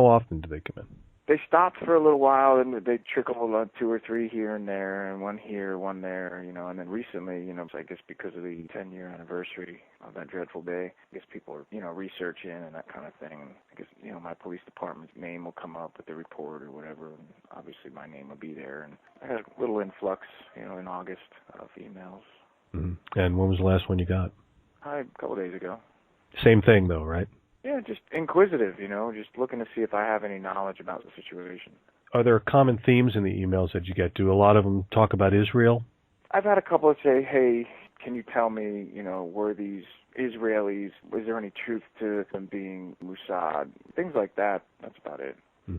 How often do they come in? They stopped for a little while, and they trickled 2 or 3 here and there, and one here, one there, and then recently, I guess because of the 10-year anniversary of that dreadful day, I guess people are, researching and that kind of thing. I guess, my police department's name will come up with the report or whatever, and obviously my name will be there. And I had a little influx, in August of emails. Mm-hmm. And when was the last one you got? A couple days ago. Same thing, though, right? Yeah, just inquisitive, just looking to see if I have any knowledge about the situation. Are there common themes in the emails that you get? Do a lot of them talk about Israel? I've had a couple say, hey, can you tell me, were these Israelis, was there any truth to them being Mossad? Things like that. That's about it.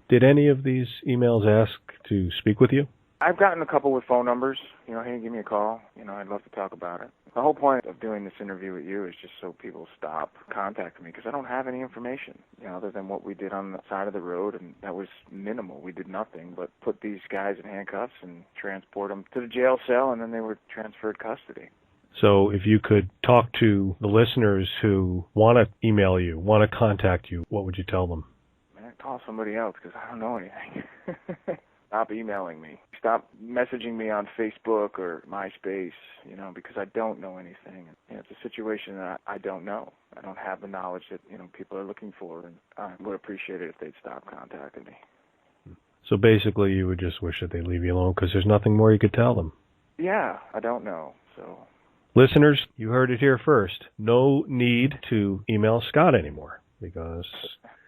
Did any of these emails ask to speak with you? I've gotten a couple with phone numbers. Hey, give me a call. I'd love to talk about it. The whole point of doing this interview with you is just so people stop contacting me, because I don't have any information, other than what we did on the side of the road, and that was minimal. We did nothing but put these guys in handcuffs and transport them to the jail cell, and then they were transferred custody. So if you could talk to the listeners who want to email you, want to contact you, what would you tell them? Man, call somebody else, because I don't know anything. Stop emailing me. Stop messaging me on Facebook or MySpace, because I don't know anything. It's a situation that I don't know. I don't have the knowledge that, people are looking for, and I would appreciate it if they'd stop contacting me. So basically you would just wish that they leave you alone because there's nothing more you could tell them. Yeah, I don't know, so... Listeners, you heard it here first. No need to email Scott anymore because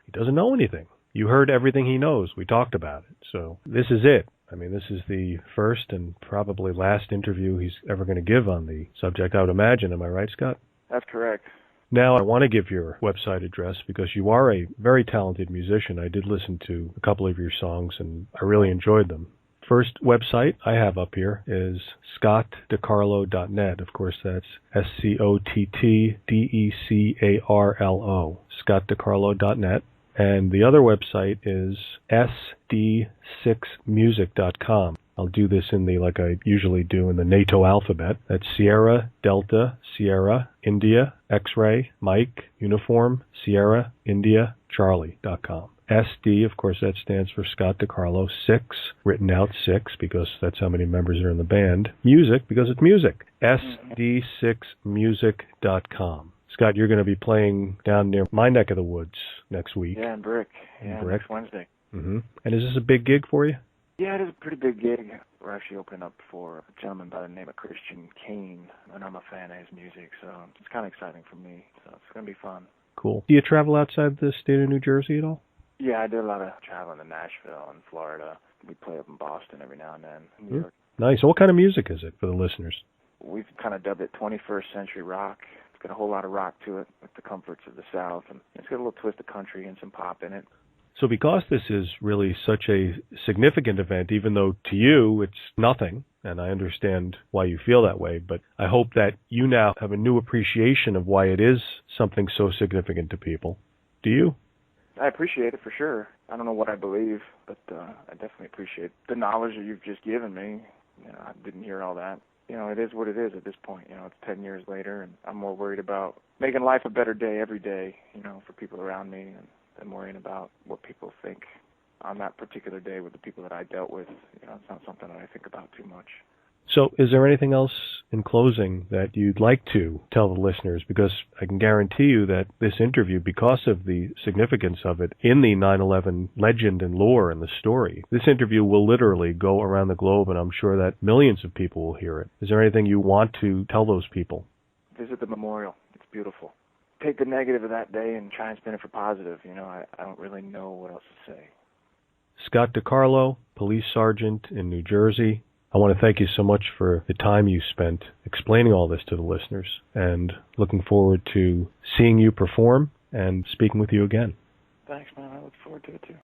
he doesn't know anything. You heard everything he knows. We talked about it. So this is it. I mean, this is the first and probably last interview he's ever going to give on the subject, I would imagine. Am I right, Scott? That's correct. Now, I want to give your website address because you are a very talented musician. I did listen to a couple of your songs, and I really enjoyed them. First website I have up here is scottdecarlo.net. Of course, that's SCOTTDECARLO, scottdecarlo.net. And the other website is sd6music.com. I'll do this like I usually do in the NATO alphabet. That's Sierra, Delta, Sierra, India, X-ray, Mike, Uniform, Sierra, India, Charlie.com. SD, of course, that stands for Scott DeCarlo. 6, written out 6 because that's how many members are in the band. Music, because it's music. sd6music.com. Scott, you're going to be playing down near my neck of the woods next week. Yeah, in Brick. Next Wednesday. Mm-hmm. And is this a big gig for you? Yeah, it is a pretty big gig. We're actually opening up for a gentleman by the name of Christian Kane, and I'm a fan of his music, so it's kind of exciting for me. So it's going to be fun. Cool. Do you travel outside the state of New Jersey at all? Yeah, I do a lot of traveling to Nashville and Florida. We play up in Boston every now and then. New York. Nice. What kind of music is it for the listeners? We've kind of dubbed it 21st century rock. It's got a whole lot of rock to it with the comforts of the South, and it's got a little twist of country and some pop in it. So because this is really such a significant event, even though to you it's nothing, and I understand why you feel that way, but I hope that you now have a new appreciation of why it is something so significant to people. Do you? I appreciate it for sure. I don't know what I believe, but I definitely appreciate the knowledge that you've just given me. I didn't hear all that. It is what it is at this point. It's 10 years later, and I'm more worried about making life a better day every day, for people around me, and I'm worrying about what people think on that particular day with the people that I dealt with. It's not something that I think about too much. So is there anything else in closing that you'd like to tell the listeners? Because I can guarantee you that this interview, because of the significance of it in the 9/11 legend and lore and the story, this interview will literally go around the globe, and I'm sure that millions of people will hear it. Is there anything you want to tell those people? Visit the memorial. It's beautiful. Take the negative of that day and try and spin it for positive. I don't really know what else to say. Scott DeCarlo, police sergeant in New Jersey. I want to thank you so much for the time you spent explaining all this to the listeners, and looking forward to seeing you perform and speaking with you again. Thanks, man. I look forward to it, too.